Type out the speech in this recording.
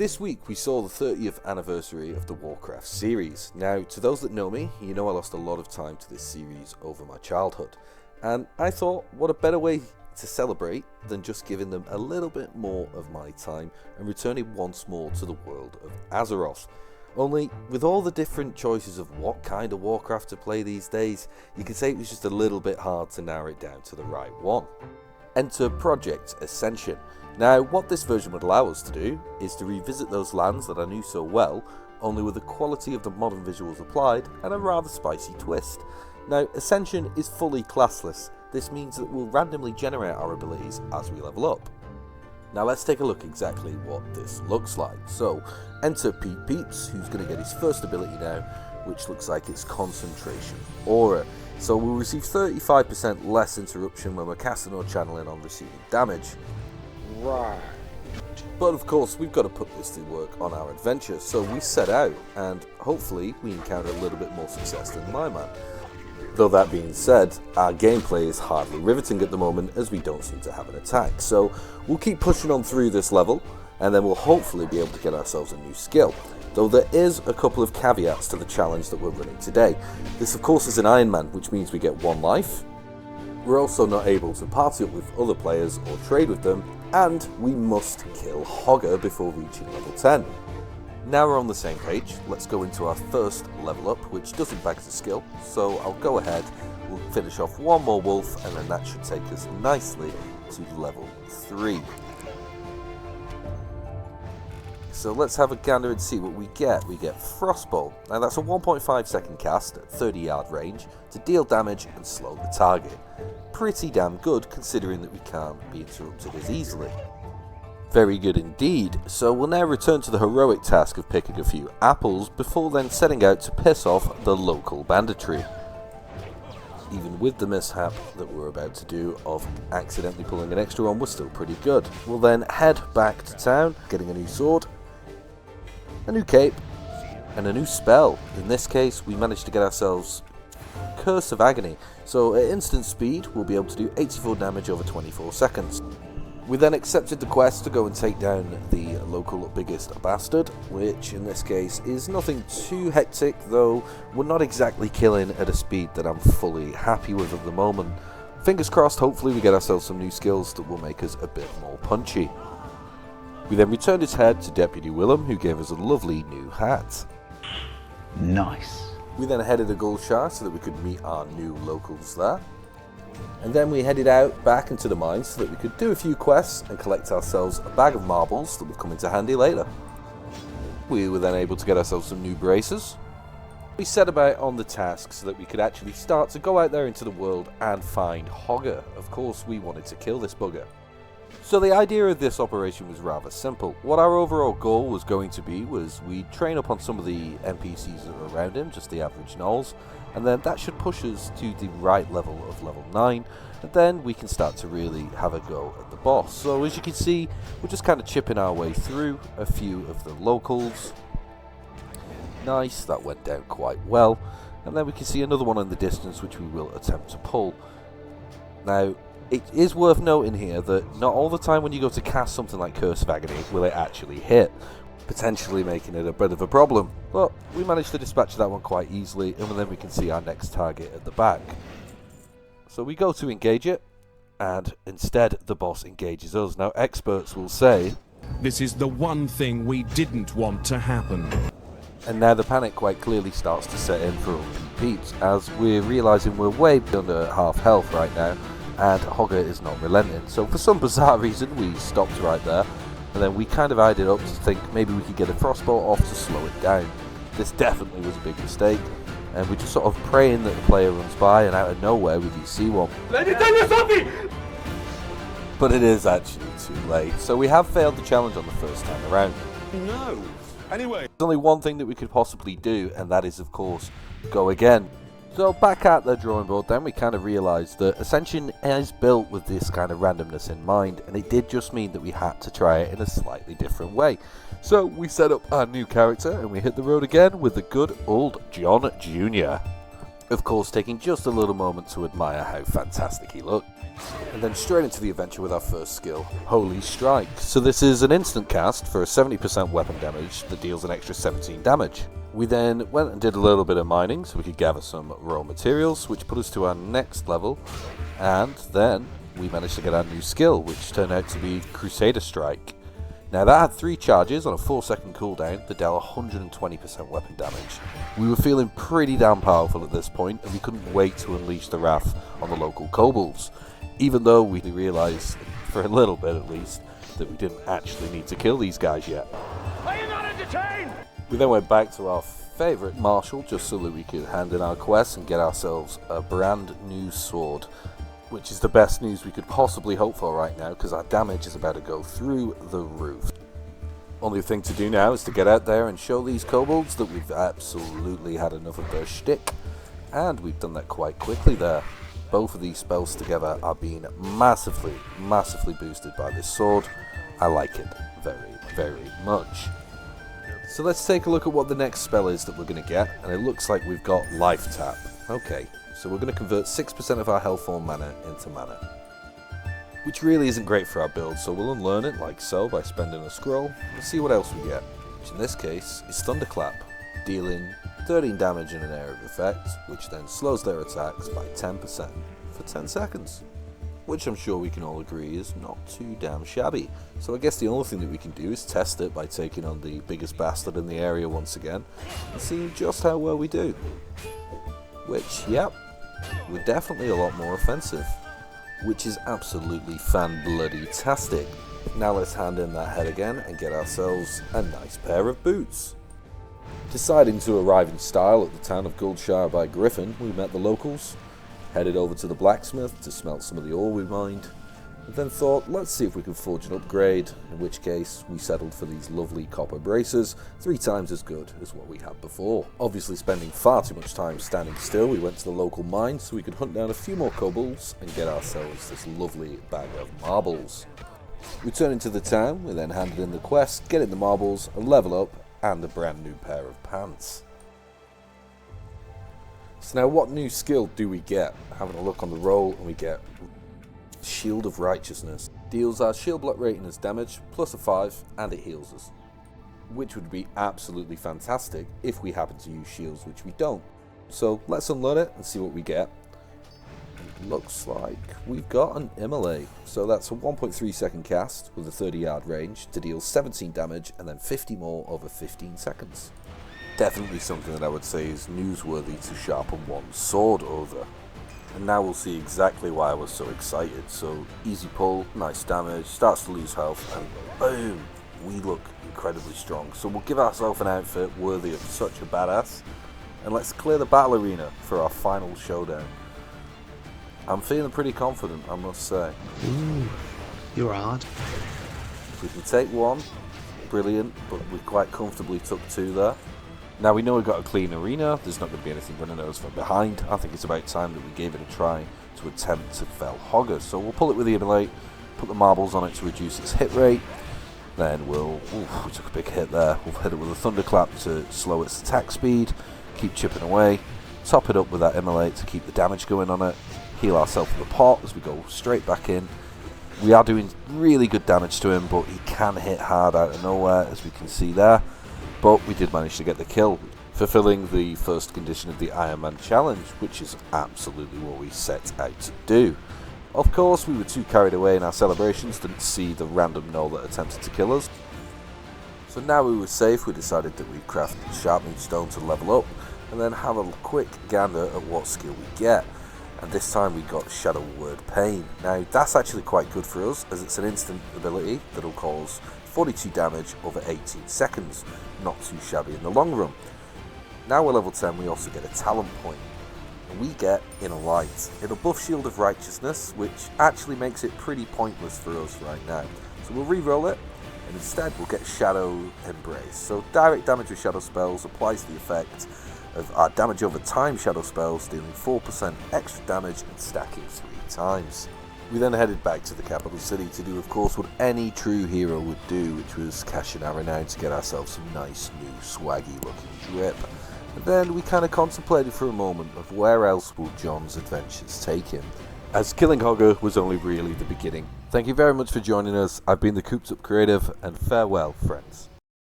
This week we saw the 30th anniversary of the Warcraft series. Now, to those that know me, you know I lost a lot of time to this series over my childhood. And I thought, what a better way to celebrate than just giving them a little bit more of my time and returning once more to the world of Azeroth. Only, with all the different choices of what kind of Warcraft to play these days, you can say it was just a little bit hard to narrow it down to the right one. Enter Project Ascension. Now, what this version would allow us to do is to revisit those lands that I knew so well, only with the quality of the modern visuals applied and a rather spicy twist. Now, Ascension is fully classless. This means that we'll randomly generate our abilities as we level up. Now let's take a look exactly what this looks like. So, enter Pete Peeps, who's going to get his first ability now, which looks like it's Concentration Aura. So we'll receive 35% less interruption when we're casting or channeling on receiving damage. Right. But of course, we've got to put this to work on our adventure, so we set out, and hopefully we encounter a little bit more success than my man. Though that being said, our gameplay is hardly riveting at the moment as we don't seem to have an attack, so we'll keep pushing on through this level, and then we'll hopefully be able to get ourselves a new skill. Though there is a couple of caveats to the challenge that we're running today. This of course is an Ironman, which means we get 1 life. We're also not able to party up with other players or trade with them, and we must kill Hogger before reaching level 10. Now we're on the same page, let's go into our first level up, which doesn't bag the skill, so I'll go ahead, we'll finish off 1 more wolf, and then that should take us nicely to level 3. So let's have a gander and see what we get. We get Frostbolt. Now that's a 1.5 second cast at 30 yard range to deal damage and slow the target. Pretty damn good considering that we can't be interrupted as easily. Very good indeed. So we'll now return to the heroic task of picking a few apples before then setting out to piss off the local banditry. Even with the mishap that we're about to do of accidentally pulling an extra one, we're still pretty good. We'll then head back to town, getting a new sword, a new cape, and a new spell. In this case, we managed to get ourselves Curse of Agony, so at instant speed, we'll be able to do 84 damage over 24 seconds. We then accepted the quest to go and take down the local biggest bastard, which in this case is nothing too hectic, though we're not exactly killing at a speed that I'm fully happy with at the moment. Fingers crossed, hopefully we get ourselves some new skills that will make us a bit more punchy. We then returned his head to Deputy Willem, who gave us a lovely new hat. Nice. We then headed to Gulshire so that we could meet our new locals there. And then we headed out back into the mines so that we could do a few quests and collect ourselves a bag of marbles that would come into handy later. We were then able to get ourselves some new braces. We set about on the task so that we could actually start to go out there into the world and find Hogger. Of course, we wanted to kill this bugger. So the idea of this operation was rather simple. What our overall goal was going to be was we'd train up on some of the NPCs that are around him, just the average gnolls, and then that should push us to the right level of level 9, and then we can start to really have a go at the boss. So as you can see, we're just kind of chipping our way through a few of the locals. Nice, that went down quite well, and then we can see another one in the distance which we will attempt to pull. Now, it is worth noting here that not all the time when you go to cast something like Curse of Agony will it actually hit, potentially making it a bit of a problem, but we managed to dispatch that one quite easily, and then we can see our next target at the back. So we go to engage it, and instead the boss engages us. Now experts will say, "This is the one thing we didn't want to happen." And now the panic quite clearly starts to set in for Pete, as we're realising we're way under half health right now, and Hogger is not relenting. So for some bizarre reason we stopped right there, and then we kind of eyed it up to think maybe we could get a frostbolt off to slow it down. This definitely was a big mistake, and we're just sort of praying that the player runs by, and out of nowhere we do see one. Let me tell you something! But it is actually too late, so we have failed the challenge on the first time around. No. Anyway. There's only one thing that we could possibly do, and that is of course go again. So back at the drawing board then, we kind of realised that Ascension is built with this kind of randomness in mind, and it did just mean that we had to try it in a slightly different way. So we set up our new character and we hit the road again with the good old John Jr. Of course, taking just a little moment to admire how fantastic he looked. And then straight into the adventure with our first skill, Holy Strike. So this is an instant cast for a 70% weapon damage that deals an extra 17 damage. We then went and did a little bit of mining so we could gather some raw materials, which put us to our next level, and then we managed to get our new skill, which turned out to be Crusader Strike. Now that had 3 charges on a 4-second cooldown that dealt 120% weapon damage. We were feeling pretty damn powerful at this point, and we couldn't wait to unleash the wrath on the local kobolds, even though we realised, for a little bit at least, that we didn't actually need to kill these guys yet. Are you not entertained? We then went back to our favourite marshal just so that we could hand in our quests and get ourselves a brand new sword, which is the best news we could possibly hope for right now because our damage is about to go through the roof. Only thing to do now is to get out there and show these kobolds that we've absolutely had enough of their shtick, and we've done that quite quickly there. Both of these spells together are being massively boosted by this sword. I like it very, very much. So let's take a look at what the next spell is that we're going to get, and it looks like we've got Life Tap. Okay, so we're going to convert 6% of our Hellform mana into mana, which really isn't great for our build, so we'll unlearn it like so by spending a scroll and see what else we get, which in this case is Thunderclap, dealing 13 damage in an area of effect, which then slows their attacks by 10% for 10 seconds. Which I'm sure we can all agree is not too damn shabby. So I guess the only thing that we can do is test it by taking on the biggest bastard in the area once again, and seeing just how well we do. Which, yep, we're definitely a lot more offensive, which is absolutely fan-bloody-tastic. Now let's hand in that head again and get ourselves a nice pair of boots. Deciding to arrive in style at the town of Goldshire by Griffin, we met the locals, headed over to the blacksmith to smelt some of the ore we mined, and then thought, let's see if we can forge an upgrade, in which case we settled for these lovely copper braces, 3 times as good as what we had before. Obviously spending far too much time standing still, we went to the local mine so we could hunt down a few more kobolds and get ourselves this lovely bag of marbles. Returning to the town, we then handed in the quest, getting the marbles, a level up, and a brand new pair of pants. So now what new skill do we get? Having a look on the roll, and we get Shield of Righteousness. Deals our shield block rating as damage, plus a 5, and it heals us. Which would be absolutely fantastic if we happen to use shields, which we don't. So let's unload it and see what we get. It looks like we've got an Immolate. So that's a 1.3 second cast with a 30-yard range to deal 17 damage and then 50 more over 15 seconds. Definitely something that I would say is newsworthy to sharpen one's sword over. And now we'll see exactly why I was so excited. So easy pull, nice damage, starts to lose health, and boom, we look incredibly strong. So we'll give ourselves an outfit worthy of such a badass, and let's clear the battle arena for our final showdown. I'm feeling pretty confident, I must say. Ooh, you're hard. If we can take one, brilliant, but we quite comfortably took 2 there. Now we know we've got a clean arena, there's not going to be anything running at us from behind. I think it's about time that we gave it a try to attempt to fell Hogger. So we'll pull it with the Immolate, put the marbles on it to reduce its hit rate. Then we took a big hit there. We'll hit it with a Thunderclap to slow its attack speed, keep chipping away, top it up with that Immolate to keep the damage going on it, heal ourselves with the pot as we go straight back in. We are doing really good damage to him, but he can hit hard out of nowhere, as we can see there. But we did manage to get the kill, fulfilling the first condition of the Ironman challenge, which is absolutely what we set out to do. Of course, we were too carried away in our celebrations, didn't see the random gnoll that attempted to kill us. So now we were safe, we decided that we'd craft sharpening stone to level up, and then have a quick gander at what skill we get. And this time we got Shadow Word Pain. Now that's actually quite good for us, as it's an instant ability that'll cause 42 damage over 18 seconds. Not too shabby in the long run. Now we're level 10, we also get a talent point. And we get Inner Light. It'll buff Shield of Righteousness, which actually makes it pretty pointless for us right now. So we'll re-roll it, and instead we'll get Shadow Embrace. So direct damage with shadow spells applies the effect of our damage over time shadow spells, dealing 4% extra damage and stacking 3 times. We then headed back to the capital city to do, of course, what any true hero would do, which was cash in our renown to get ourselves some nice new swaggy looking drip. And then we kind of contemplated for a moment of where else will John's adventures take him, as killing Hogger was only really the beginning. Thank you very much for joining us. I've been the Cooped-Up Creative, and farewell, friends.